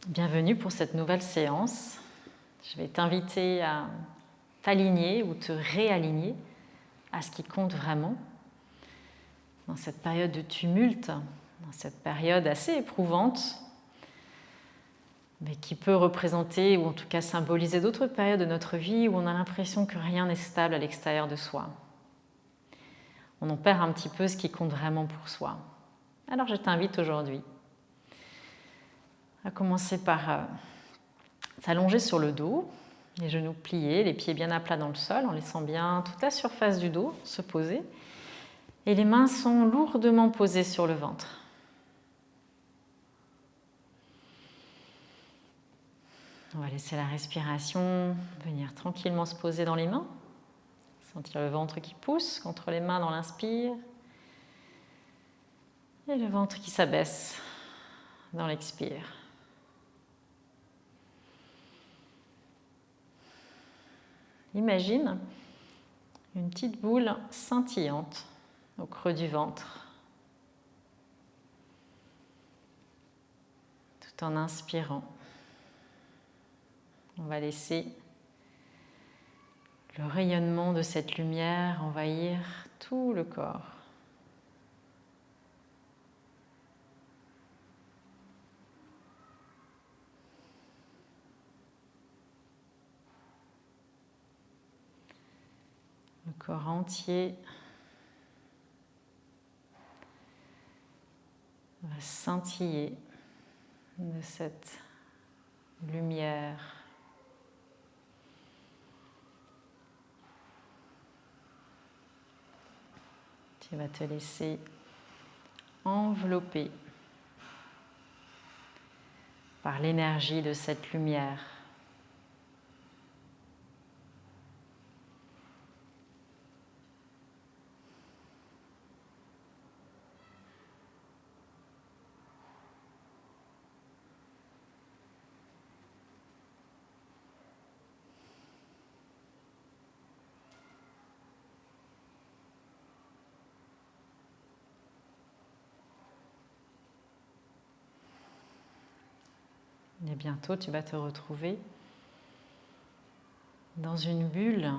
Bienvenue pour cette nouvelle séance. Je vais t'inviter à t'aligner ou te réaligner à ce qui compte vraiment dans cette période de tumulte, dans cette période assez éprouvante, mais qui peut représenter ou en tout cas symboliser d'autres périodes de notre vie où on a l'impression que rien n'est stable à l'extérieur de soi. On en perd un petit peu ce qui compte vraiment pour soi. Alors je t'invite aujourd'hui à commencer par s'allonger sur le dos, les genoux pliés, les pieds bien à plat dans le sol, en laissant bien toute la surface du dos se poser. Et les mains sont lourdement posées sur le ventre. On va laisser la respiration venir tranquillement se poser dans les mains. Sentir le ventre qui pousse contre les mains dans l'inspire. Et le ventre qui s'abaisse dans l'expire. Imagine une petite boule scintillante au creux du ventre, tout en inspirant. On va laisser le rayonnement de cette lumière envahir tout le corps. Le corps entier va scintiller de cette lumière. Tu vas te laisser envelopper par l'énergie de cette lumière. Et bientôt, tu vas te retrouver dans une bulle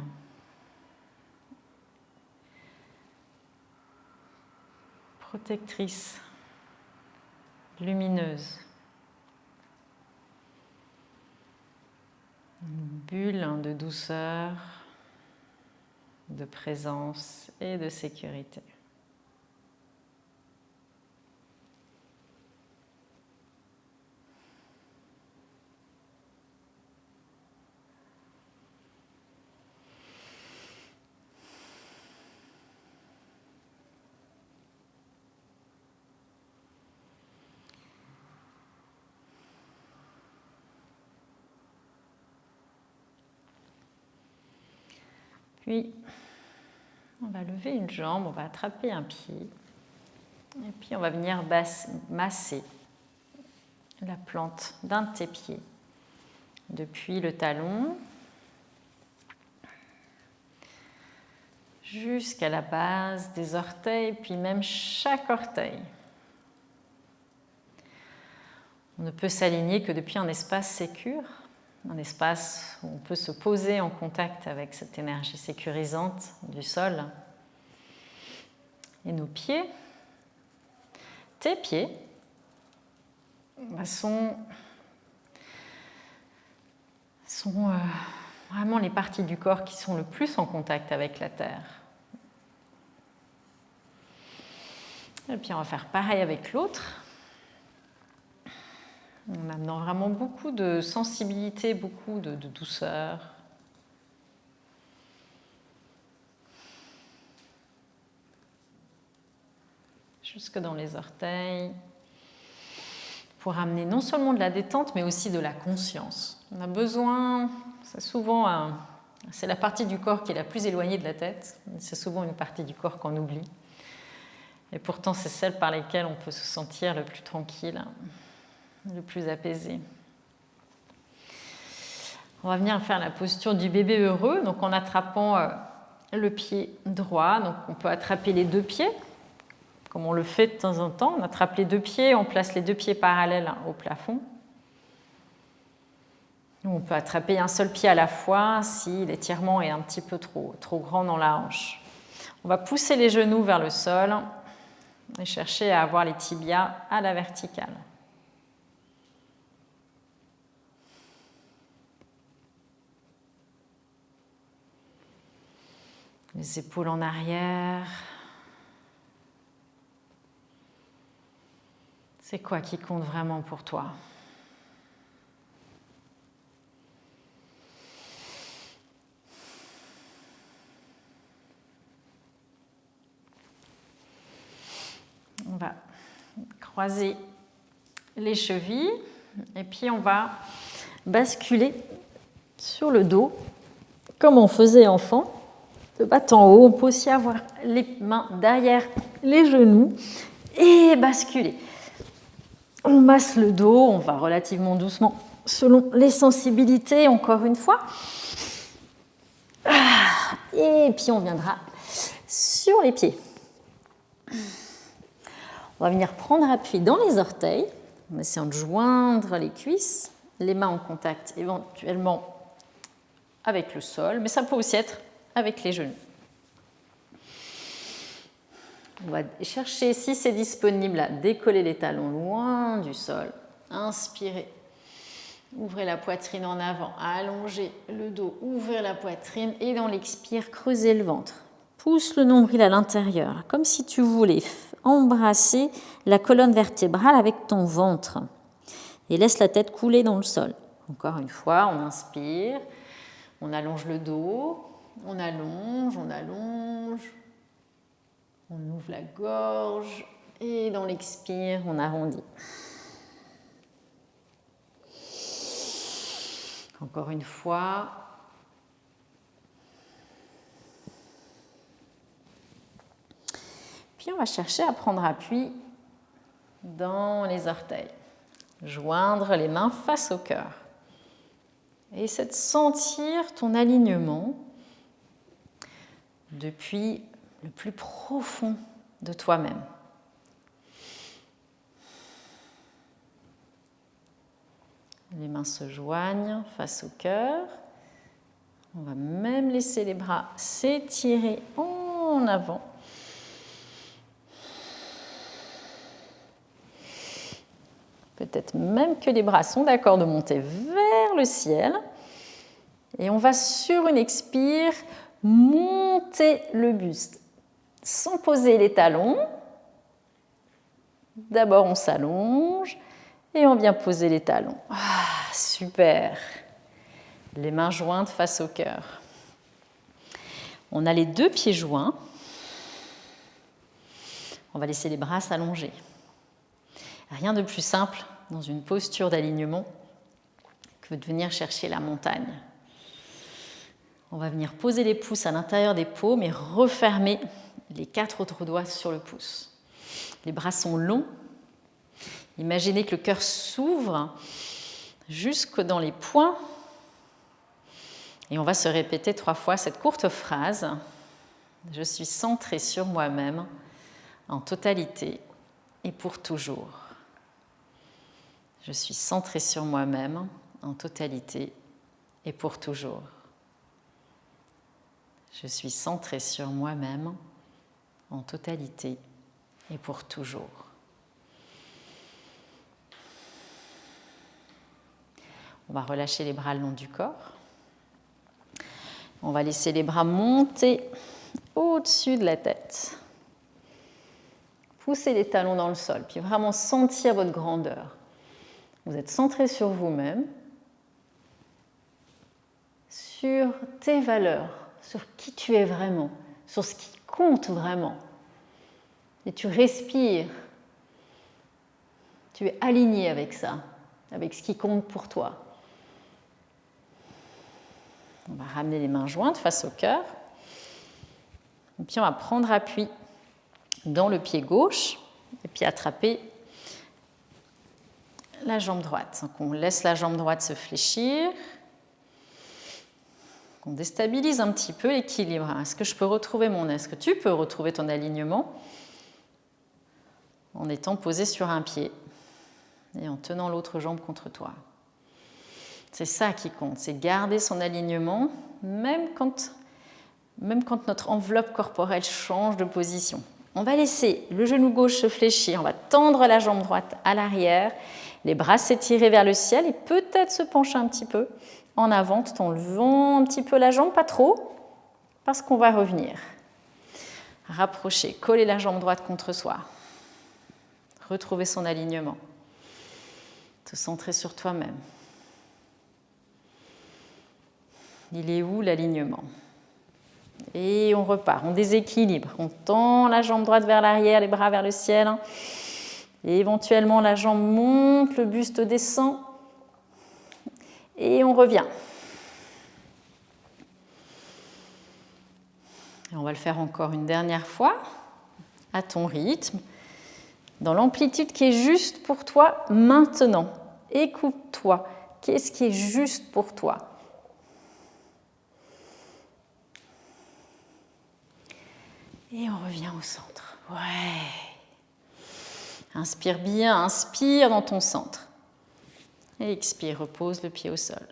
protectrice, lumineuse. Une bulle de douceur, de présence et de sécurité. Puis, on va lever une jambe, on va attraper un pied. Et puis, on va venir masser la plante d'un de tes pieds. Depuis le talon jusqu'à la base des orteils, puis même chaque orteil. On ne peut s'aligner que depuis un espace sécure, un espace où on peut se poser en contact avec cette énergie sécurisante du sol. Et nos pieds, tes pieds, sont vraiment les parties du corps qui sont le plus en contact avec la terre. Et puis on va faire pareil avec l'autre, en amenant vraiment beaucoup de sensibilité, beaucoup de douceur. Jusque dans les orteils, pour amener non seulement de la détente, mais aussi de la conscience. On a besoin, c'est la partie du corps qui est la plus éloignée de la tête, c'est souvent une partie du corps qu'on oublie. Et pourtant, c'est celle par laquelle on peut se sentir le plus tranquille, le plus apaisé. On va venir faire la posture du bébé heureux, donc en attrapant le pied droit. Donc on peut attraper les deux pieds, comme on le fait de temps en temps. On attrape les deux pieds, on place les deux pieds parallèles au plafond. On peut attraper un seul pied à la fois si l'étirement est un petit peu trop grand dans la hanche. On va pousser les genoux vers le sol et chercher à avoir les tibias à la verticale. Les épaules en arrière. C'est quoi qui compte vraiment pour toi ? On va croiser les chevilles et puis on va basculer sur le dos comme on faisait enfant. De bas en haut, on peut aussi avoir les mains derrière les genoux et basculer. On masse le dos, on va relativement doucement selon les sensibilités, encore une fois. Et puis on viendra sur les pieds. On va venir prendre appui dans les orteils, en essayant de joindre les cuisses, les mains en contact éventuellement avec le sol, mais ça peut aussi être avec les genoux. On va chercher, si c'est disponible, à décoller les talons loin du sol. Inspirez. Ouvrez la poitrine en avant, allongez le dos, ouvrez la poitrine et dans l'expire, creusez le ventre. Pousse le nombril à l'intérieur, comme si tu voulais embrasser la colonne vertébrale avec ton ventre. Et laisse la tête couler dans le sol. Encore une fois, on inspire, on allonge le dos, on allonge, on ouvre la gorge et dans l'expire, on arrondit. Encore une fois. Puis on va chercher à prendre appui dans les orteils. Joindre les mains face au cœur. Et essaie de sentir ton alignement depuis le plus profond de toi-même. Les mains se joignent face au cœur. On va même laisser les bras s'étirer en avant. Peut-être même que les bras sont d'accord de monter vers le ciel. Et on va sur une expire monter le buste sans poser les talons. D'abord on s'allonge et on vient poser les talons. Ah, super. Les mains jointes face au cœur. On a les deux pieds joints. On va laisser les bras s'allonger. Rien de plus simple dans une posture d'alignement que de venir chercher la montagne. On va venir poser les pouces à l'intérieur des paumes et refermer les 4 autres doigts sur le pouce. Les bras sont longs. Imaginez que le cœur s'ouvre jusque dans les poings. Et on va se répéter 3 fois cette courte phrase. Je suis centrée sur moi-même en totalité et pour toujours. Je suis centrée sur moi-même en totalité et pour toujours. Je suis centrée sur moi-même en totalité et pour toujours. On va relâcher les bras le long du corps. On va laisser les bras monter au-dessus de la tête. Poussez les talons dans le sol, puis vraiment sentir votre grandeur. Vous êtes centré sur vous-même, sur tes valeurs, sur qui tu es vraiment, sur ce qui compte vraiment. Et tu respires. Tu es aligné avec ça, avec ce qui compte pour toi. On va ramener les mains jointes face au cœur. Et puis on va prendre appui dans le pied gauche et puis attraper la jambe droite. Donc on laisse la jambe droite se fléchir. On déstabilise un petit peu l'équilibre. Est-ce que je peux retrouver est-ce que tu peux retrouver ton alignement en étant posé sur un pied et en tenant l'autre jambe contre toi? C'est ça qui compte, c'est garder son alignement, même quand notre enveloppe corporelle change de position. On va laisser le genou gauche se fléchir, on va tendre la jambe droite à l'arrière, les bras s'étirer vers le ciel et peut-être se pencher un petit peu en avant tout en levant un petit peu la jambe, pas trop, parce qu'on va revenir. Rapprocher, coller la jambe droite contre soi. Retrouver son alignement. Te centrer sur toi-même. Il est où l'alignement? Et on repart, on déséquilibre. On tend la jambe droite vers l'arrière, les bras vers le ciel. Et éventuellement, la jambe monte, le buste descend. Et on revient. Et on va le faire encore une dernière fois, à ton rythme, dans l'amplitude qui est juste pour toi maintenant. Écoute-toi. Qu'est-ce qui est juste pour toi? Et on revient au centre. Ouais. Inspire bien, inspire dans ton centre. Et expire, repose le pied au sol.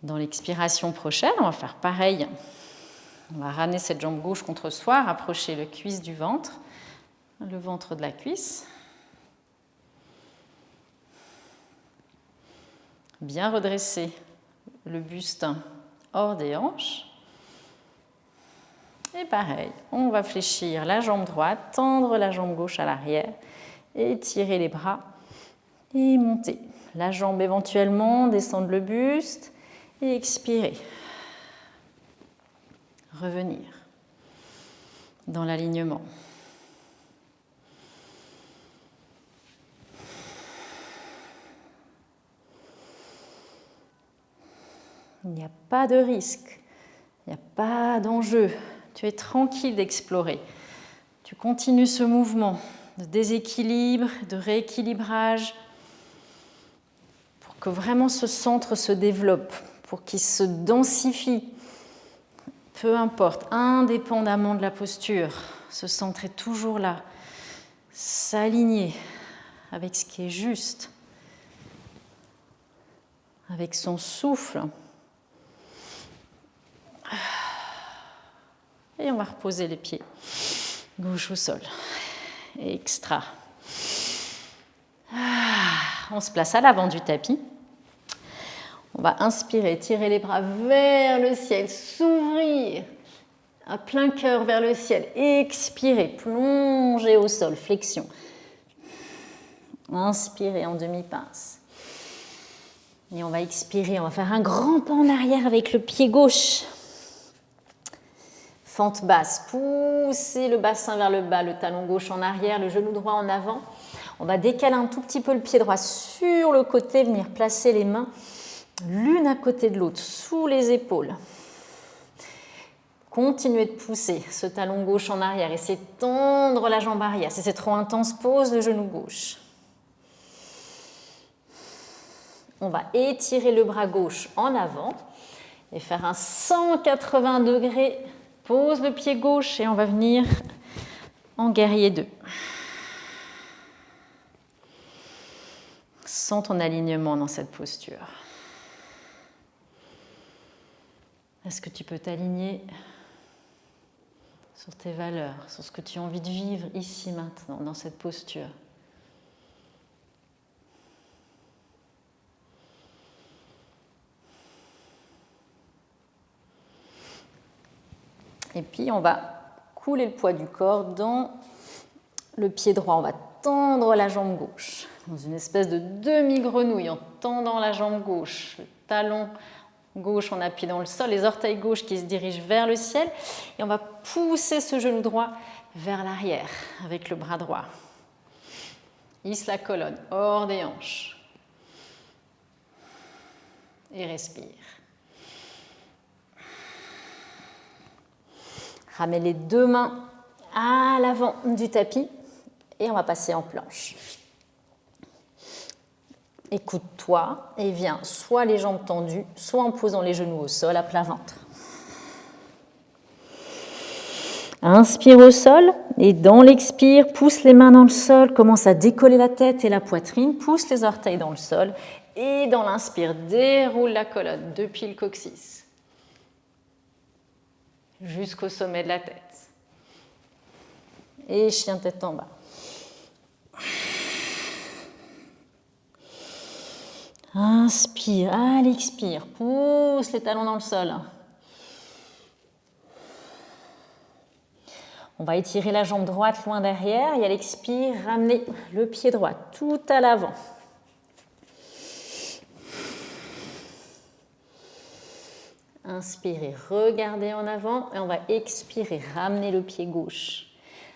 Dans l'expiration prochaine, on va faire pareil. On va ramener cette jambe gauche contre soi, rapprocher le cuisse du ventre, le ventre de la cuisse. Bien redresser le buste hors des hanches. Et pareil, on va fléchir la jambe droite, tendre la jambe gauche à l'arrière, étirer les bras et monter. La jambe éventuellement, descendre le buste et expirer. Revenir dans l'alignement. Il n'y a pas de risque, il n'y a pas d'enjeu. Tu es tranquille d'explorer. Tu continues ce mouvement de déséquilibre, de rééquilibrage, pour que vraiment ce centre se développe, pour qu'il se densifie. Peu importe, indépendamment de la posture, ce centre est toujours là, s'aligner avec ce qui est juste, avec son souffle. Et on va reposer les pieds gauche au sol. Extra. On se place à l'avant du tapis. On va inspirer, tirer les bras vers le ciel, s'ouvrir à plein cœur vers le ciel. Expirer, plonger au sol, flexion. Inspirer en demi-pince. Et on va expirer, on va faire un grand pas en arrière avec le pied gauche. Fente basse, poussez le bassin vers le bas, le talon gauche en arrière, le genou droit en avant. On va décaler un tout petit peu le pied droit sur le côté, venir placer les mains l'une à côté de l'autre, sous les épaules. Continuez de pousser ce talon gauche en arrière, essayez de tendre la jambe arrière. Si c'est trop intense, pose le genou gauche. On va étirer le bras gauche en avant et faire un 180 degrés. Pose le pied gauche et on va venir en guerrier 2. Sens ton alignement dans cette posture. Est-ce que tu peux t'aligner sur tes valeurs, sur ce que tu as envie de vivre ici, maintenant, dans cette posture? Et puis, on va couler le poids du corps dans le pied droit. On va tendre la jambe gauche, dans une espèce de demi-grenouille, en tendant la jambe gauche. Le talon gauche, on appuie dans le sol, les orteils gauche qui se dirigent vers le ciel. Et on va pousser ce genou droit vers l'arrière, avec le bras droit. Hisse la colonne, hors des hanches. Et respire. Ramène les deux mains à l'avant du tapis et on va passer en planche. Écoute-toi et viens soit les jambes tendues, soit en posant les genoux au sol à plat ventre. Inspire au sol et dans l'expire, pousse les mains dans le sol, commence à décoller la tête et la poitrine, pousse les orteils dans le sol et dans l'inspire, déroule la colonne depuis le coccyx jusqu'au sommet de la tête. Et chien tête en bas. Inspire, à l'expire, pousse les talons dans le sol. On va étirer la jambe droite loin derrière et à l'expire, ramener le pied droit tout à l'avant. Inspirez, regardez en avant et on va expirer, ramener le pied gauche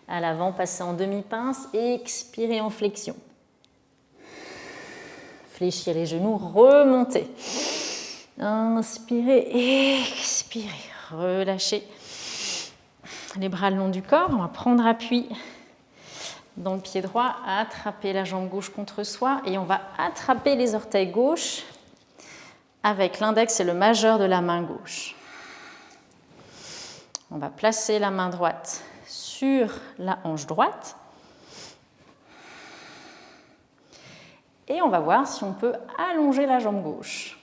à l'avant, passer en demi-pince et expirer en flexion. Fléchir les genoux, remonter. Inspirez, expirez, relâchez les bras le long du corps. On va prendre appui dans le pied droit, attraper la jambe gauche contre soi et on va attraper les orteils gauches avec l'index et le majeur de la main gauche. On va placer la main droite sur la hanche droite et on va voir si on peut allonger la jambe gauche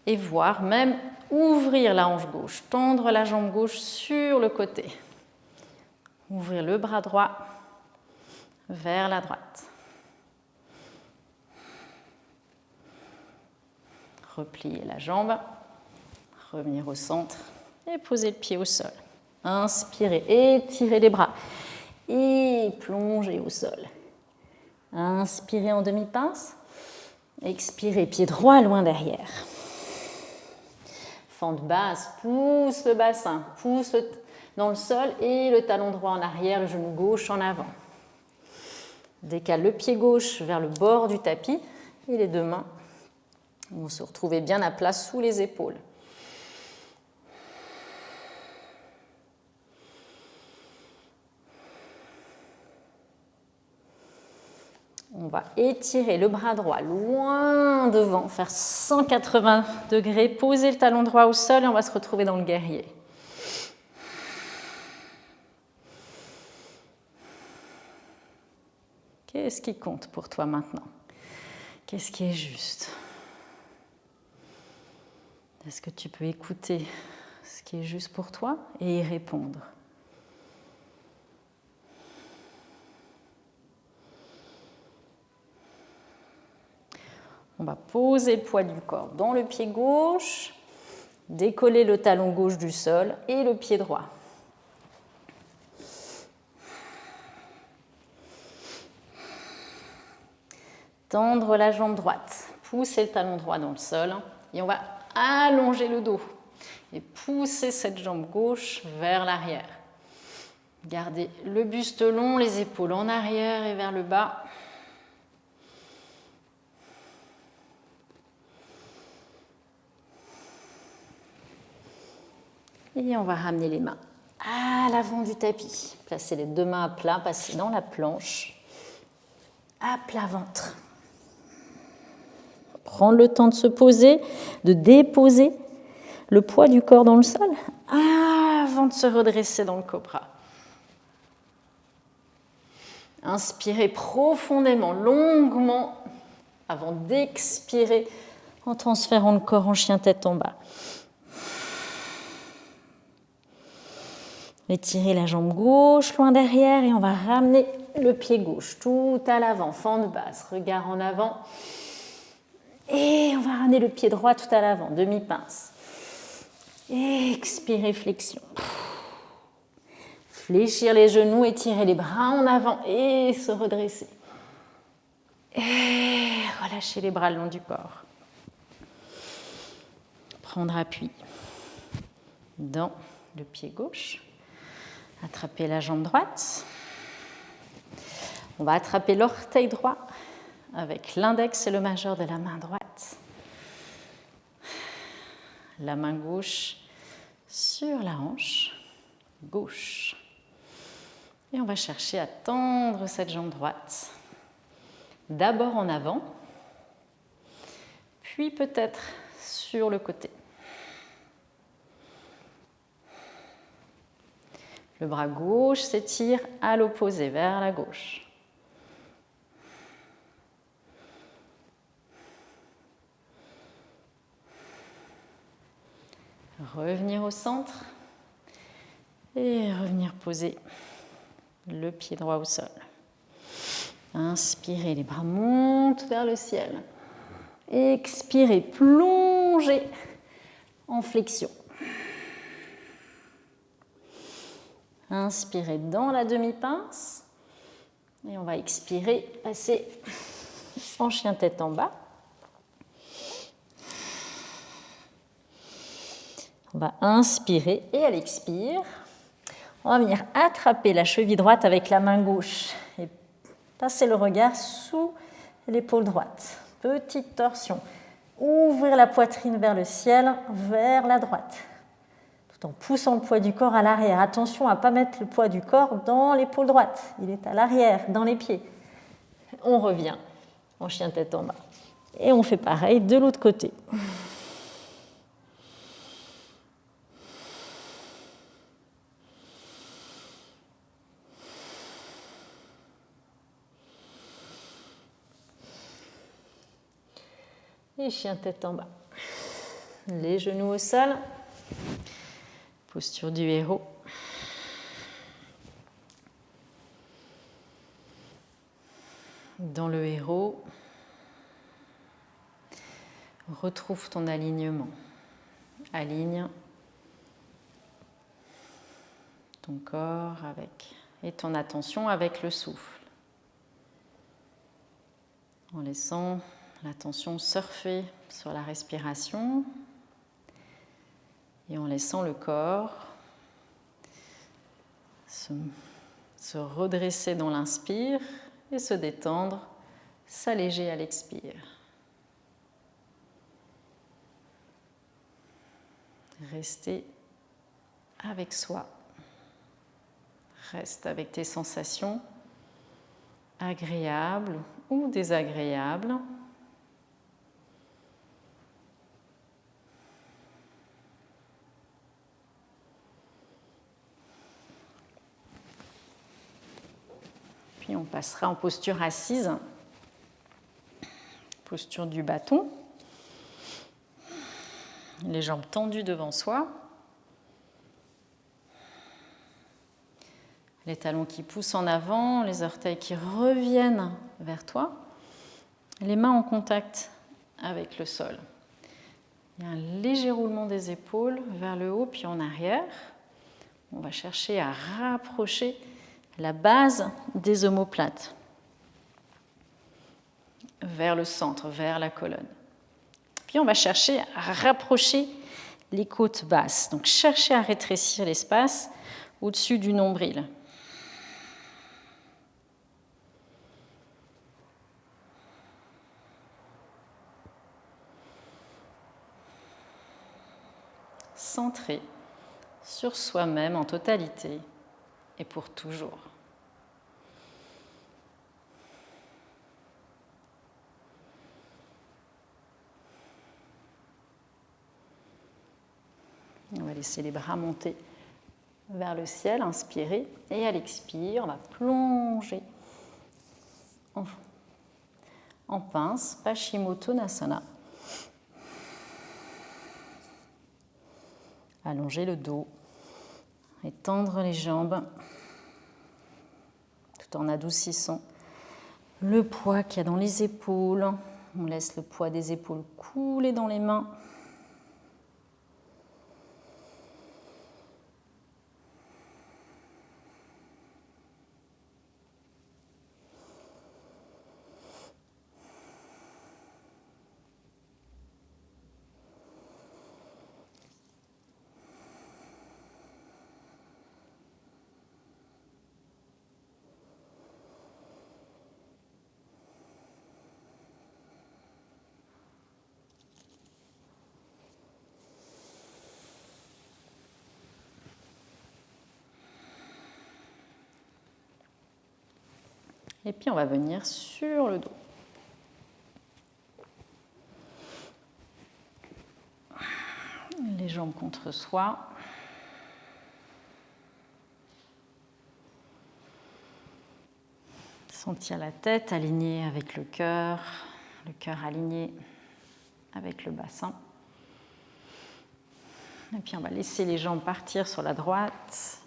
et voir même ouvrir la hanche gauche, tendre la jambe gauche sur le côté. Ouvrir le bras droit vers la droite. Replier la jambe, revenir au centre et poser le pied au sol. Inspirez, étirez les bras et plongez au sol. Inspirez en demi-pince, expirez, pied droit loin derrière. Fente basse, pousse le bassin, pousse dans le sol et le talon droit en arrière, le genou gauche en avant. Décale le pied gauche vers le bord du tapis et les deux mains vont se retrouver bien à plat sous les épaules. On va étirer le bras droit loin devant, faire 180 degrés, poser le talon droit au sol et on va se retrouver dans le guerrier. Qu'est-ce qui compte pour toi maintenant? Qu'est-ce qui est juste? Est-ce que tu peux écouter ce qui est juste pour toi et y répondre? On va poser le poids du corps dans le pied gauche, décoller le talon gauche du sol et le pied droit. Tendre la jambe droite, pousser le talon droit dans le sol et on va allonger le dos et pousser cette jambe gauche vers l'arrière. Gardez le buste long, les épaules en arrière et vers le bas. Et on va ramener les mains à l'avant du tapis. Placez les deux mains à plat, passez dans la planche, à plat ventre. Prendre le temps de se poser, de déposer le poids du corps dans le sol avant de se redresser dans le cobra. Inspirez profondément, longuement, avant d'expirer en transférant le corps en chien tête en bas. Étirez la jambe gauche loin derrière et on va ramener le pied gauche tout à l'avant, fente basse, regard en avant. Et on va ramener le pied droit tout à l'avant, demi-pince. Expirez, flexion. Fléchir les genoux, étirer les bras en avant et se redresser. Et relâcher les bras le long du corps. Prendre appui dans le pied gauche. Attraper la jambe droite. On va attraper l'orteil droit avec l'index et le majeur de la main droite. La main gauche sur la hanche gauche. Et on va chercher à tendre cette jambe droite. D'abord en avant, puis peut-être sur le côté. Le bras gauche s'étire à l'opposé, vers la gauche. Revenir au centre et revenir poser le pied droit au sol. Inspirez, les bras montent vers le ciel. Expirez, plongez en flexion. Inspirez dans la demi-pince et on va expirer, passer en chien tête en bas. On va inspirer et à l'expire, on va venir attraper la cheville droite avec la main gauche et passer le regard sous l'épaule droite. Petite torsion. Ouvrir la poitrine vers le ciel, vers la droite. Tout en poussant le poids du corps à l'arrière. Attention à ne pas mettre le poids du corps dans l'épaule droite. Il est à l'arrière, dans les pieds. On revient en chien tête en bas. Et on fait pareil de l'autre côté. Et chien tête en bas. Les genoux au sol. Posture du héros. Dans le héros, retrouve ton alignement. Aligne ton corps et ton attention avec le souffle. En laissant l'attention surfer sur la respiration et en laissant le corps se redresser dans l'inspire et se détendre, s'alléger à l'expire. Rester avec soi. Reste avec tes sensations agréables ou désagréables. Puis on passera en posture assise, posture du bâton, les jambes tendues devant soi, les talons qui poussent en avant, les orteils qui reviennent vers toi, les mains en contact avec le sol. Il y a un léger roulement des épaules vers le haut puis en arrière. On va chercher à rapprocher la base des omoplates vers le centre, vers la colonne. Puis on va chercher à rapprocher les côtes basses. Donc chercher à rétrécir l'espace au-dessus du nombril. Centré sur soi-même en totalité et pour toujours. On va laisser les bras monter vers le ciel, inspirer, et à l'expire, on va plonger en pince, Paschimottanasana. Allonger le dos, étendre les jambes, tout en adoucissant le poids qu'il y a dans les épaules. On laisse le poids des épaules couler dans les mains. Et puis on va venir sur le dos. Les jambes contre soi. Sentir la tête alignée avec le cœur aligné avec le bassin. Et puis on va laisser les jambes partir sur la droite.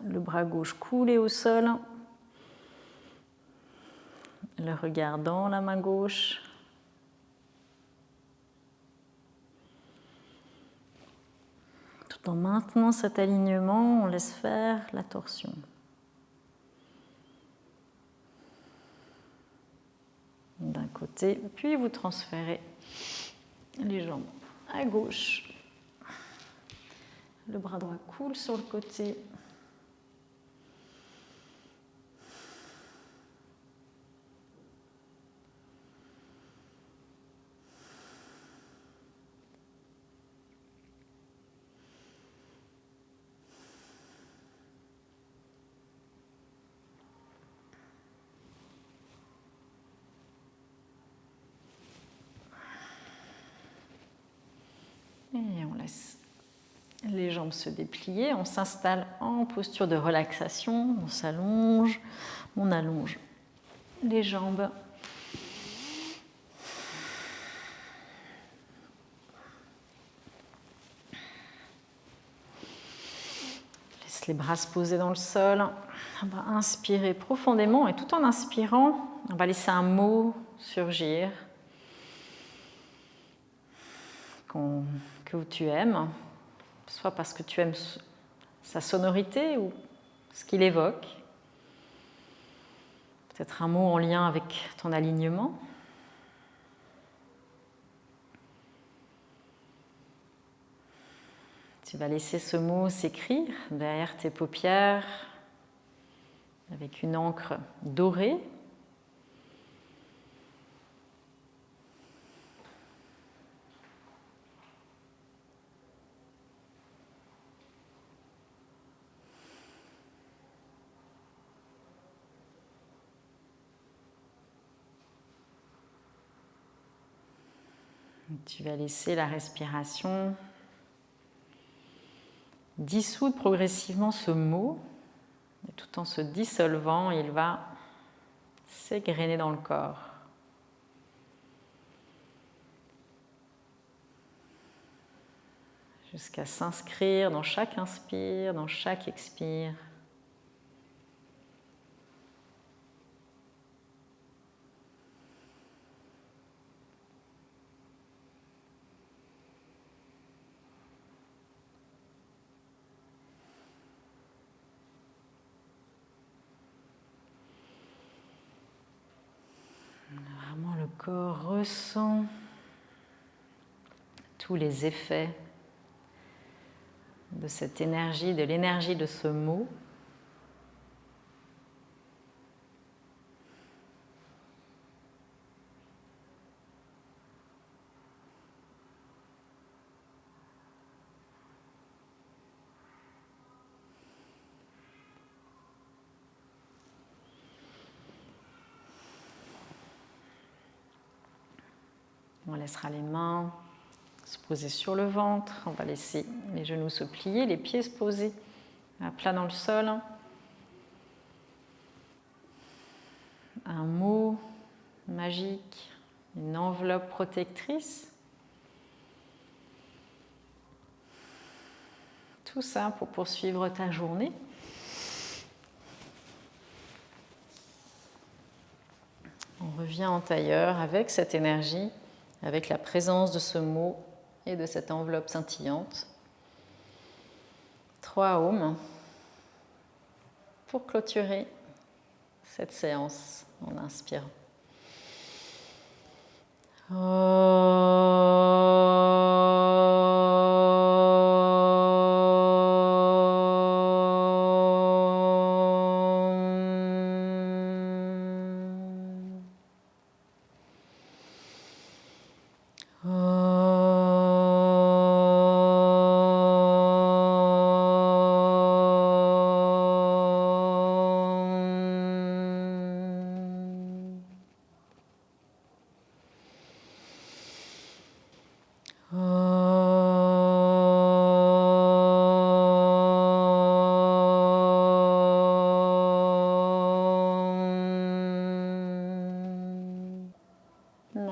Le bras gauche couler au sol. Le regard dans la main gauche. Tout en maintenant cet alignement, on laisse faire la torsion. D'un côté, puis vous transférez les jambes à gauche. Le bras droit coule sur le côté. Et on laisse les jambes se déplier. On s'installe en posture de relaxation. On s'allonge, on allonge les jambes. Laisse les bras se poser dans le sol. On va inspirer profondément et tout en inspirant, on va laisser un mot surgir que tu aimes, soit parce que tu aimes sa sonorité ou ce qu'il évoque. Peut-être un mot en lien avec ton alignement. Tu vas laisser ce mot s'écrire derrière tes paupières avec une encre dorée. Tu vas laisser la respiration dissoudre progressivement ce mot. Et tout en se dissolvant, il va s'égrener dans le corps. Jusqu'à s'inscrire dans chaque inspire, dans chaque expire. Vraiment, le corps ressent tous les effets de cette énergie, de l'énergie de ce mot. On laissera les mains se poser sur le ventre. On va laisser les genoux se plier, les pieds se poser à plat dans le sol. Un mot magique, une enveloppe protectrice. Tout ça pour poursuivre ta journée. On revient en tailleur avec cette énergie, avec la présence de ce mot et de cette enveloppe scintillante. 3 Om pour clôturer cette séance en inspirant.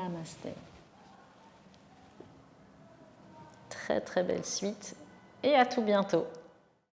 Namasté. Très très belle suite et à tout bientôt.